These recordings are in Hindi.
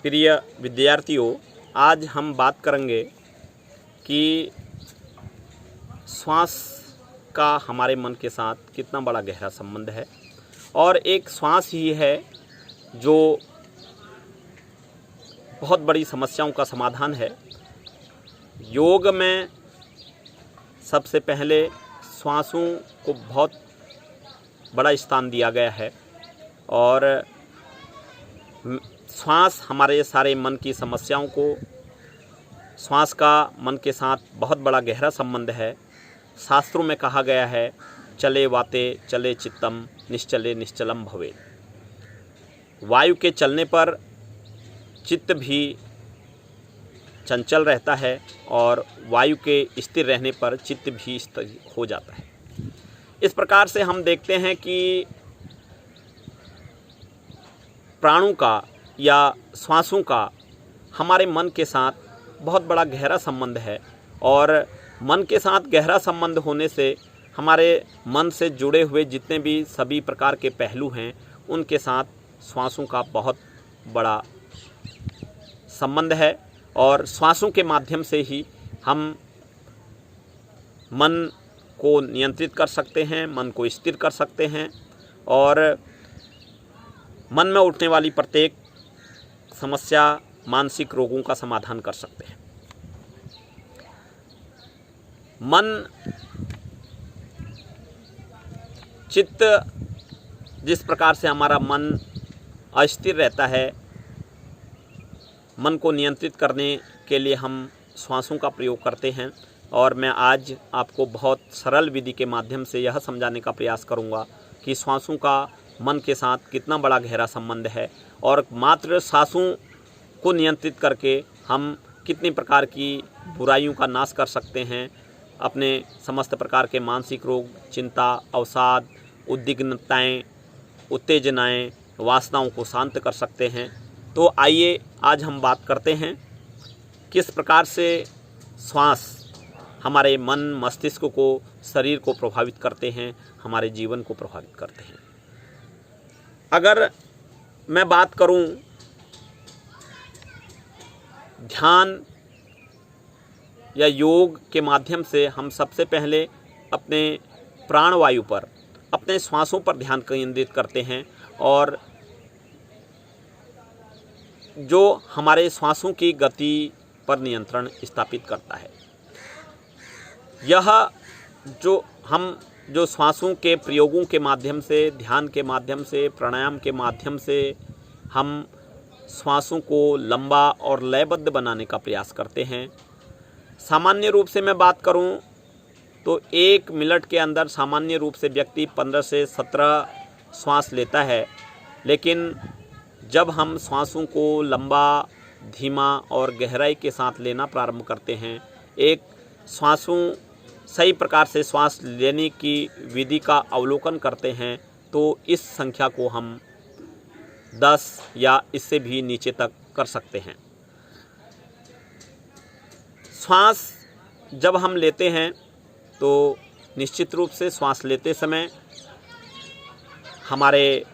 प्रिय विद्यार्थियों, आज हम बात करेंगे कि श्वास का हमारे मन के साथ कितना बड़ा गहरा संबंध है और एक श्वास ही है जो बहुत बड़ी समस्याओं का समाधान है। योग में सबसे पहले श्वासों को बहुत बड़ा स्थान दिया गया है और श्वास हमारे सारे मन की समस्याओं को, श्वास का मन के साथ बहुत बड़ा गहरा संबंध है। शास्त्रों में कहा गया है, चले वाते चले चित्तम निश्चले निश्चलम भवेत्। वायु के चलने पर चित्त भी चंचल रहता है और वायु के स्थिर रहने पर चित्त भी स्थिर हो जाता है। इस प्रकार से हम देखते हैं कि प्राणों का या श्वासों का हमारे मन के साथ बहुत बड़ा गहरा संबंध है और मन के साथ गहरा संबंध होने से हमारे मन से जुड़े हुए जितने भी सभी प्रकार के पहलू हैं उनके साथ श्वासों का बहुत बड़ा संबंध है और श्वासों के माध्यम से ही हम मन को नियंत्रित कर सकते हैं, मन को स्थिर कर सकते हैं और मन में उठने वाली प्रत्येक समस्या, मानसिक रोगों का समाधान कर सकते हैं। मन, चित्त, जिस प्रकार से हमारा मन अस्थिर रहता है, मन को नियंत्रित करने के लिए हम श्वासों का प्रयोग करते हैं और मैं आज आपको बहुत सरल विधि के माध्यम से यह समझाने का प्रयास करूंगा कि श्वासों का मन के साथ कितना बड़ा गहरा संबंध है और मात्र सांसों को नियंत्रित करके हम कितनी प्रकार की बुराइयों का नाश कर सकते हैं, अपने समस्त प्रकार के मानसिक रोग, चिंता, अवसाद, उद्विग्नताएं, उत्तेजनाएं, वासनाओं को शांत कर सकते हैं। तो आइए आज हम बात करते हैं किस प्रकार से श्वास हमारे मन, मस्तिष्क को, शरीर को प्रभावित करते हैं, हमारे जीवन को प्रभावित करते हैं। अगर मैं बात करूं ध्यान या योग के माध्यम से, हम सबसे पहले अपने प्राणवायु पर, अपने श्वासों पर ध्यान केंद्रित करते हैं और जो हमारे श्वासों की गति पर नियंत्रण स्थापित करता है। यह जो श्वासों के प्रयोगों के माध्यम से, ध्यान के माध्यम से, प्राणायाम के माध्यम से हम श्वासों को लंबा और लयबद्ध बनाने का प्रयास करते हैं। सामान्य रूप से मैं बात करूं तो 1 मिनट के अंदर सामान्य रूप से व्यक्ति 15 से 17 श्वास लेता है, लेकिन जब हम श्वासों को लंबा, धीमा और गहराई के साथ लेना प्रारंभ करते हैं, एक श्वासों सही प्रकार से श्वास लेने की विधि का अवलोकन करते हैं, तो इस संख्या को हम 10 या इससे भी नीचे तक कर सकते हैं। श्वास जब हम लेते हैं तो निश्चित रूप से श्वास लेते समय हमारे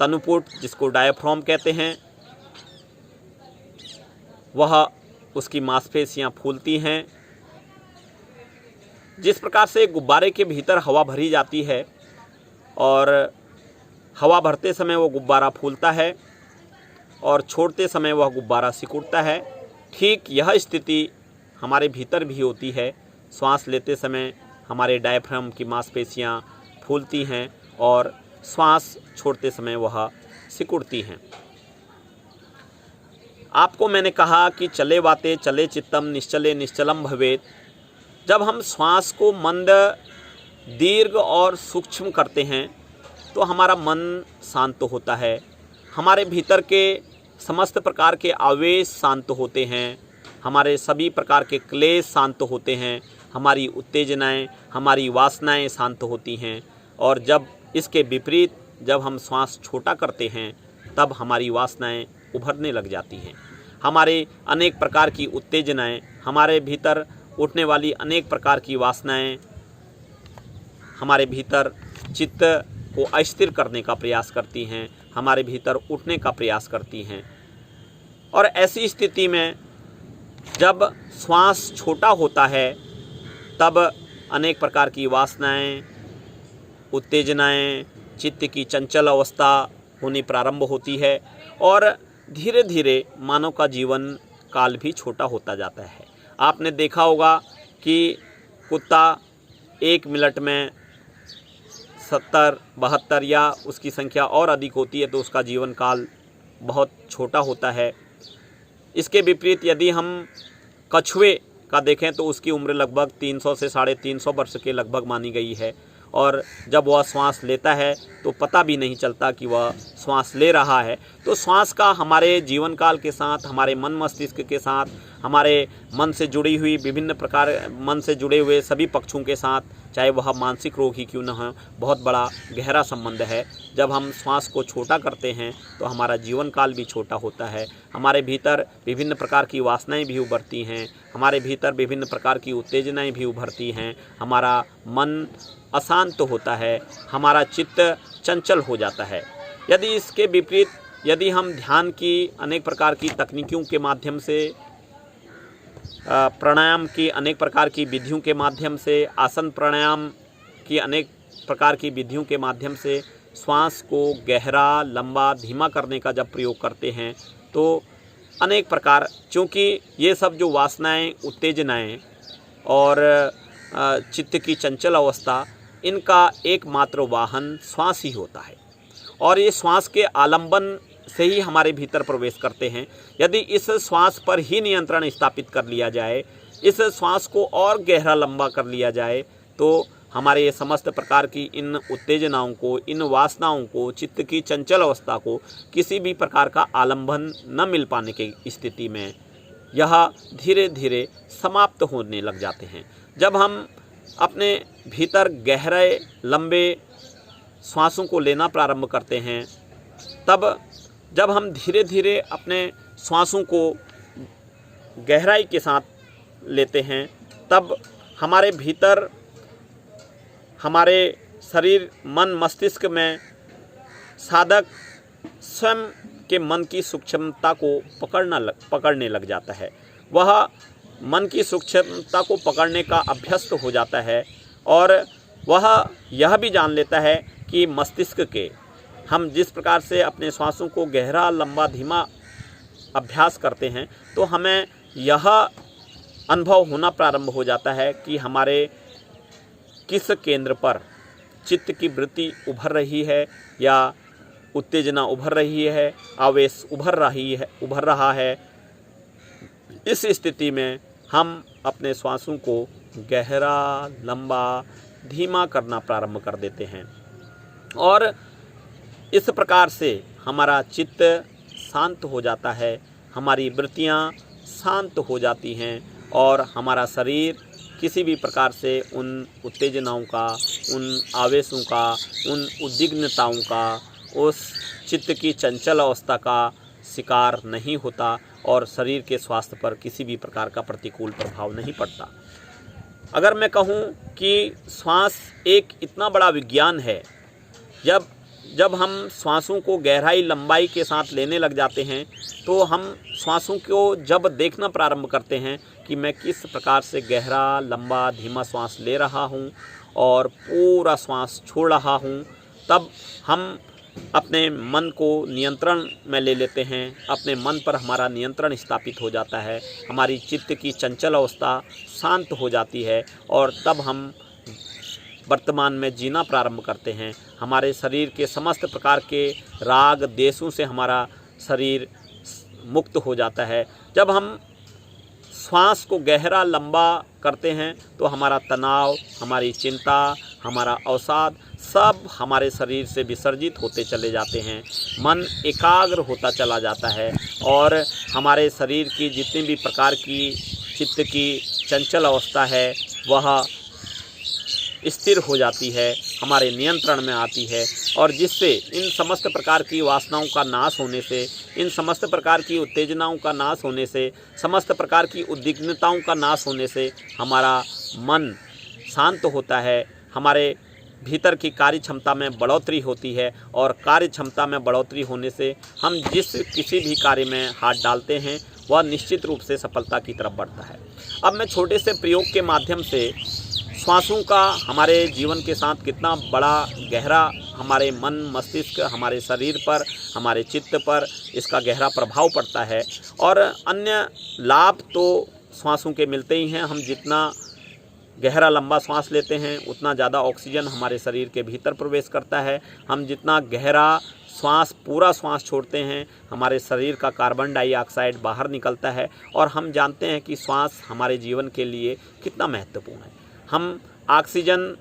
तनुपुट, जिसको डायफ्राम कहते हैं, वह उसकी मांसपेशियां फूलती हैं। जिस प्रकार से गुब्बारे के भीतर हवा भरी जाती है और हवा भरते समय वो गुब्बारा फूलता है और छोड़ते समय वह गुब्बारा सिकुड़ता है, ठीक यह स्थिति हमारे भीतर भी होती है। श्वास लेते समय हमारे डायफ्राम की मांसपेशियां फूलती हैं और श्वास छोड़ते समय वह सिकुड़ती हैं। आपको मैंने कहा कि चले वाते चले चित्तम निश्चले निश्चलम भवेत्। जब हम श्वास को मंद, दीर्घ और सूक्ष्म करते हैं तो हमारा मन शांत होता है, हमारे भीतर के समस्त प्रकार के आवेश शांत होते हैं, हमारे सभी प्रकार के क्लेश शांत होते हैं, हमारी उत्तेजनाएं, हमारी वासनाएं शांत होती हैं। और जब इसके विपरीत जब हम श्वास छोटा करते हैं तब हमारी वासनाएं उभरने लग जाती हैं, हमारे अनेक प्रकार की उत्तेजनाएं, हमारे भीतर उठने वाली अनेक प्रकार की वासनाएं हमारे भीतर चित्त को अस्थिर करने का प्रयास करती हैं, हमारे भीतर उठने का प्रयास करती हैं। और ऐसी स्थिति में जब श्वास छोटा होता है तब अनेक प्रकार की वासनाएं, उत्तेजनाएं, चित्त की चंचल अवस्था होनी प्रारंभ होती है और धीरे धीरे मानव का जीवन काल भी छोटा होता जाता है। आपने देखा होगा कि कुत्ता 1 मिनट में 70, 72 या उसकी संख्या और अधिक होती है तो उसका जीवन काल बहुत छोटा होता है। इसके विपरीत यदि हम कछुए का देखें तो उसकी उम्र लगभग 300 से 350 वर्ष के लगभग मानी गई है और जब वह श्वास लेता है तो पता भी नहीं चलता कि वह श्वास ले रहा है। तो श्वास का हमारे जीवन काल के साथ, हमारे मन मस्तिष्क के साथ, हमारे मन से जुड़ी हुई विभिन्न प्रकार मन से जुड़े हुए सभी पक्षों के साथ, चाहे वह मानसिक रोग ही क्यों न हो, बहुत बड़ा गहरा संबंध है। जब हम श्वास को छोटा करते हैं तो हमारा जीवन काल भी छोटा होता है। हमारे भीतर विभिन्न प्रकार की वासनाएं भी उभरती हैं, हमारे भीतर विभिन्न प्रकार की उत्तेजनाएं भी उभरती हैं, हमारा मन अशांत होता है, हमारा चित्त चंचल हो जाता है। यदि इसके विपरीत यदि हम ध्यान की अनेक प्रकार की तकनीकों के माध्यम से, प्राणायाम की अनेक प्रकार की विधियों के माध्यम से, आसन प्राणायाम की अनेक प्रकार की विधियों के माध्यम से श्वास को गहरा, लंबा, धीमा करने का जब प्रयोग करते हैं तो अनेक प्रकार, चूँकि ये सब जो वासनाएं, उत्तेजनाएं और चित्त की चंचल अवस्था, इनका एकमात्र वाहन श्वास ही होता है और ये श्वास के आलंबन से ही हमारे भीतर प्रवेश करते हैं। यदि इस श्वास पर ही नियंत्रण स्थापित कर लिया जाए, इस श्वास को और गहरा लंबा कर लिया जाए तो हमारे ये समस्त प्रकार की इन उत्तेजनाओं को, इन वासनाओं को, चित्त की चंचल अवस्था को किसी भी प्रकार का आलंबन न मिल पाने की स्थिति में यह धीरे धीरे समाप्त होने लग जाते हैं। जब हम अपने भीतर गहरे, लंबे श्वासों को लेना प्रारंभ करते हैं, तब जब हम धीरे धीरे अपने श्वासों को गहराई के साथ लेते हैं, तब हमारे भीतर, हमारे शरीर, मन, मस्तिष्क में साधक स्वयं के मन की सूक्ष्मता को पकड़ने लग जाता है। वह मन की सूक्ष्मता को पकड़ने का अभ्यस्त हो जाता है और वह यह भी जान लेता है कि मस्तिष्क के, हम जिस प्रकार से अपने श्वासों को गहरा, लंबा, धीमा अभ्यास करते हैं तो हमें यह अनुभव होना प्रारंभ हो जाता है कि हमारे किस केंद्र पर चित्त की वृत्ति उभर रही है या उत्तेजना उभर रही है, आवेश उभर रहा है। इस स्थिति में हम अपने श्वासों को गहरा, लंबा, धीमा करना प्रारंभ कर देते हैं और इस प्रकार से हमारा चित्त शांत हो जाता है, हमारी वृत्तियाँ शांत हो जाती हैं और हमारा शरीर किसी भी प्रकार से उन उत्तेजनाओं का, उन आवेशों का, उन उद्विग्नताओं का, उस चित्त की चंचल अवस्था का शिकार नहीं होता और शरीर के स्वास्थ्य पर किसी भी प्रकार का प्रतिकूल प्रभाव नहीं पड़ता। अगर मैं कहूँ कि श्वास एक इतना बड़ा विज्ञान है, जब हम श्वासों को गहराई, लंबाई के साथ लेने लग जाते हैं तो हम श्वासों को जब देखना प्रारंभ करते हैं कि मैं किस प्रकार से गहरा, लंबा, धीमा श्वास ले रहा हूँ और पूरा श्वास छोड़ रहा हूँ, तब हम अपने मन को नियंत्रण में ले लेते हैं। अपने मन पर हमारा नियंत्रण स्थापित हो जाता है, हमारी चित्त की चंचल अवस्था शांत हो जाती है और तब हम वर्तमान में जीना प्रारंभ करते हैं। हमारे शरीर के समस्त प्रकार के राग, द्वेषों से हमारा शरीर मुक्त हो जाता है। जब हम श्वास को गहरा, लंबा करते हैं तो हमारा तनाव, हमारी चिंता, हमारा अवसाद सब हमारे शरीर से विसर्जित होते चले जाते हैं। मन एकाग्र होता चला जाता है और हमारे शरीर की जितनी भी प्रकार की चित्त की चंचल अवस्था है वह स्थिर हो जाती है, हमारे नियंत्रण में आती है और जिससे इन समस्त प्रकार की वासनाओं का नाश होने से, इन समस्त प्रकार की उत्तेजनाओं का नाश होने से, समस्त प्रकार की उद्विग्नताओं का नाश होने से हमारा मन शांत होता है, हमारे भीतर की कार्य क्षमता में बढ़ोतरी होती है और कार्य क्षमता में बढ़ोतरी होने से हम किसी भी कार्य में हाथ डालते हैं वह निश्चित रूप से सफलता की तरफ बढ़ता है। अब मैं छोटे से प्रयोग के माध्यम से श्वासों का हमारे जीवन के साथ कितना बड़ा गहरा हमारे मन मस्तिष्क हमारे शरीर पर हमारे चित्त पर इसका गहरा प्रभाव पड़ता है और अन्य लाभ तो श्वासों के मिलते ही हैं। हम जितना गहरा लंबा श्वास लेते हैं उतना ज़्यादा ऑक्सीजन हमारे शरीर के भीतर प्रवेश करता है। हम जितना गहरा पूरा श्वास छोड़ते हैं हमारे शरीर का कार्बन डाइऑक्साइड बाहर निकलता है और हम जानते हैं कि श्वास हमारे जीवन के लिए कितना महत्वपूर्ण है। हम ऑक्सीजन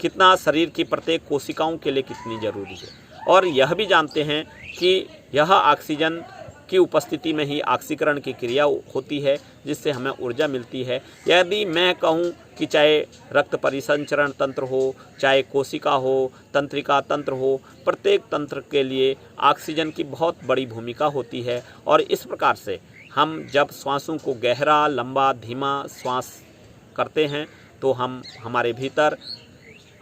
कितना शरीर की प्रत्येक कोशिकाओं के लिए कितनी ज़रूरी है और यह भी जानते हैं कि यह ऑक्सीजन की उपस्थिति में ही ऑक्सीकरण की क्रिया होती है जिससे हमें ऊर्जा मिलती है। यदि मैं कहूँ कि चाहे रक्त परिसंचरण तंत्र हो, चाहे कोशिका हो, तंत्रिका तंत्र हो, प्रत्येक तंत्र के लिए ऑक्सीजन की बहुत बड़ी भूमिका होती है और इस प्रकार से हम जब श्वासों को गहरा लंबा धीमा श्वास करते हैं तो हमारे भीतर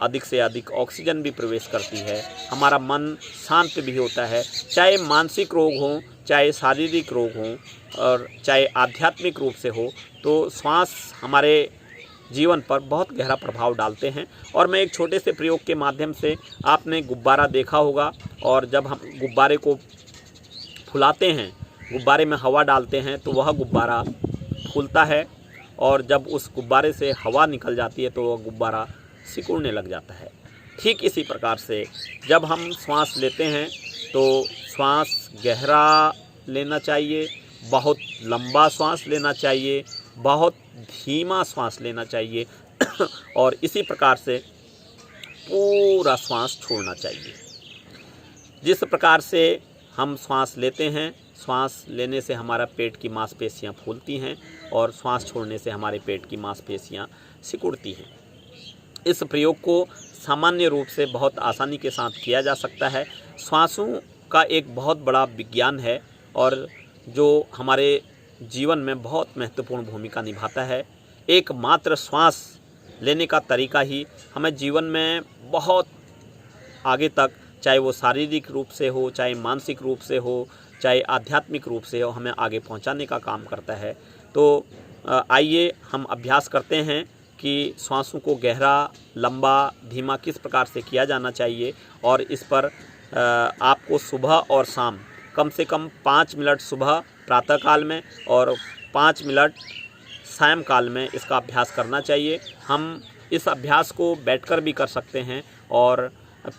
अधिक से अधिक ऑक्सीजन भी प्रवेश करती है, हमारा मन शांत भी होता है। चाहे मानसिक रोग हो, चाहे शारीरिक रोग हो और चाहे आध्यात्मिक रूप से हो, तो श्वास हमारे जीवन पर बहुत गहरा प्रभाव डालते हैं। और मैं एक छोटे से प्रयोग के माध्यम से, आपने गुब्बारा देखा होगा और जब हम गुब्बारे को फुलाते हैं, गुब्बारे में हवा डालते हैं तो वह गुब्बारा फूलता है और जब उस गुब्बारे से हवा निकल जाती है तो वह गुब्बारा सिकुड़ने लग जाता है। ठीक इसी प्रकार से जब हम श्वास लेते हैं तो श्वास गहरा लेना चाहिए, बहुत लंबा श्वास लेना चाहिए, बहुत धीमा श्वास लेना चाहिए और इसी प्रकार से पूरा श्वास छोड़ना चाहिए। जिस प्रकार से हम श्वास लेते हैं, श्वास लेने से हमारा पेट की मांसपेशियां फूलती हैं और श्वास छोड़ने से हमारे पेट की मांसपेशियां सिकुड़ती हैं। इस प्रयोग को सामान्य रूप से बहुत आसानी के साथ किया जा सकता है। श्वासों का एक बहुत बड़ा विज्ञान है और जो हमारे जीवन में बहुत महत्वपूर्ण भूमिका निभाता है। एकमात्र श्वास लेने का तरीका ही हमें जीवन में बहुत आगे तक, चाहे वो शारीरिक रूप से हो, चाहे मानसिक रूप से हो, चाहे आध्यात्मिक रूप से हो, हमें आगे पहुंचाने का काम करता है। तो आइए हम अभ्यास करते हैं कि श्वासों को गहरा लंबा धीमा किस प्रकार से किया जाना चाहिए और इस पर आपको सुबह और शाम कम से कम 5 मिनट सुबह प्रातःकाल में और 5 मिनट सायंकाल में इसका अभ्यास करना चाहिए। हम इस अभ्यास को बैठकर भी कर सकते हैं और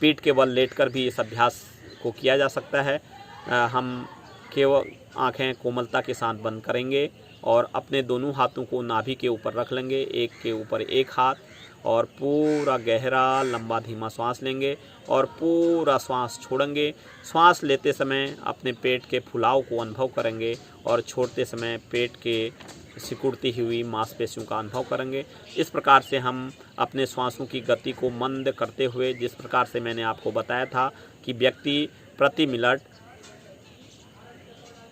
पीठ के बल लेटकर भी इस अभ्यास को किया जा सकता है। हम केवल आँखें कोमलता के साथ बंद करेंगे और अपने दोनों हाथों को नाभि के ऊपर रख लेंगे, एक के ऊपर एक हाथ, और पूरा गहरा लंबा धीमा श्वास लेंगे और पूरा श्वास छोड़ेंगे। श्वास लेते समय अपने पेट के फुलाव को अनुभव करेंगे और छोड़ते समय पेट के सिकुड़ती हुई मांसपेशियों का अनुभव करेंगे। इस प्रकार से हम अपने श्वासों की गति को मंद करते हुए, जिस प्रकार से मैंने आपको बताया था कि व्यक्ति प्रति मिनट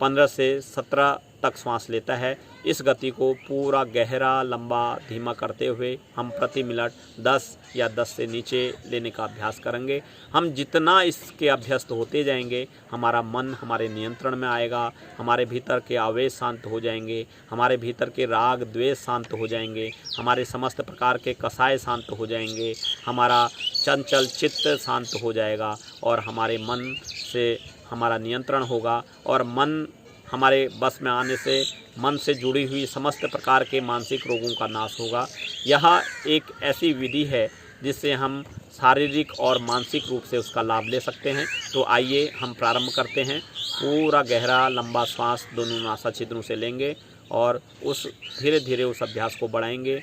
15 से 17 तक श्वास लेता है, इस गति को पूरा गहरा लंबा धीमा करते हुए हम प्रति मिनट 10 या 10 से नीचे लेने का अभ्यास करेंगे। हम जितना इसके अभ्यस्त होते जाएंगे, हमारा मन हमारे नियंत्रण में आएगा, हमारे भीतर के आवेश शांत हो जाएंगे, हमारे भीतर के राग द्वेष शांत हो जाएंगे, हमारे समस्त प्रकार के कसाय शांत हो जाएंगे, हमारा चंचल चित्त शांत हो जाएगा और हमारे मन से हमारा नियंत्रण होगा और मन हमारे बस में आने से मन से जुड़ी हुई समस्त प्रकार के मानसिक रोगों का नाश होगा। यह एक ऐसी विधि है जिससे हम शारीरिक और मानसिक रूप से उसका लाभ ले सकते हैं। तो आइए हम प्रारंभ करते हैं। पूरा गहरा लंबा श्वास दोनों नासा छिद्रों से लेंगे और उस धीरे धीरे उस अभ्यास को बढ़ाएंगे।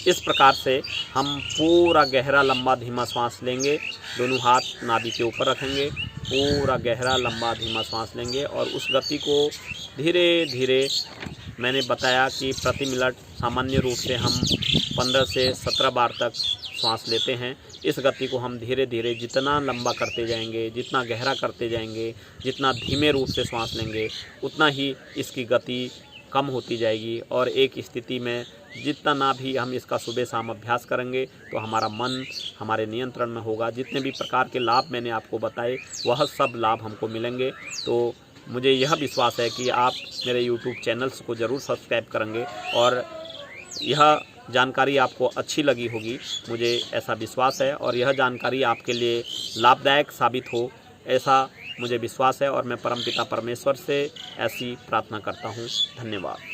इस प्रकार से हम पूरा गहरा लंबा धीमा श्वास लेंगे। दोनों हाथ नाभि के ऊपर रखेंगे पूरा गहरा लंबा धीमा सांस लेंगे और उस गति को धीरे धीरे, मैंने बताया कि प्रति मिनट सामान्य रूप से हम 15 से 17 बार तक सांस लेते हैं। इस गति को हम धीरे धीरे जितना लंबा करते जाएंगे, जितना गहरा करते जाएंगे, जितना धीमे रूप से सांस लेंगे, उतना ही इसकी गति कम होती जाएगी और एक स्थिति में जितना भी हम इसका सुबह शाम अभ्यास करेंगे तो हमारा मन हमारे नियंत्रण में होगा। जितने भी प्रकार के लाभ मैंने आपको बताए वह सब लाभ हमको मिलेंगे। तो मुझे यह विश्वास है कि आप मेरे YouTube चैनल्स को ज़रूर सब्सक्राइब करेंगे और यह जानकारी आपको अच्छी लगी होगी, मुझे ऐसा विश्वास है, और यह जानकारी आपके लिए लाभदायक साबित हो ऐसा मुझे विश्वास है और मैं परमपिता परमेश्वर से ऐसी प्रार्थना करता हूँ। धन्यवाद।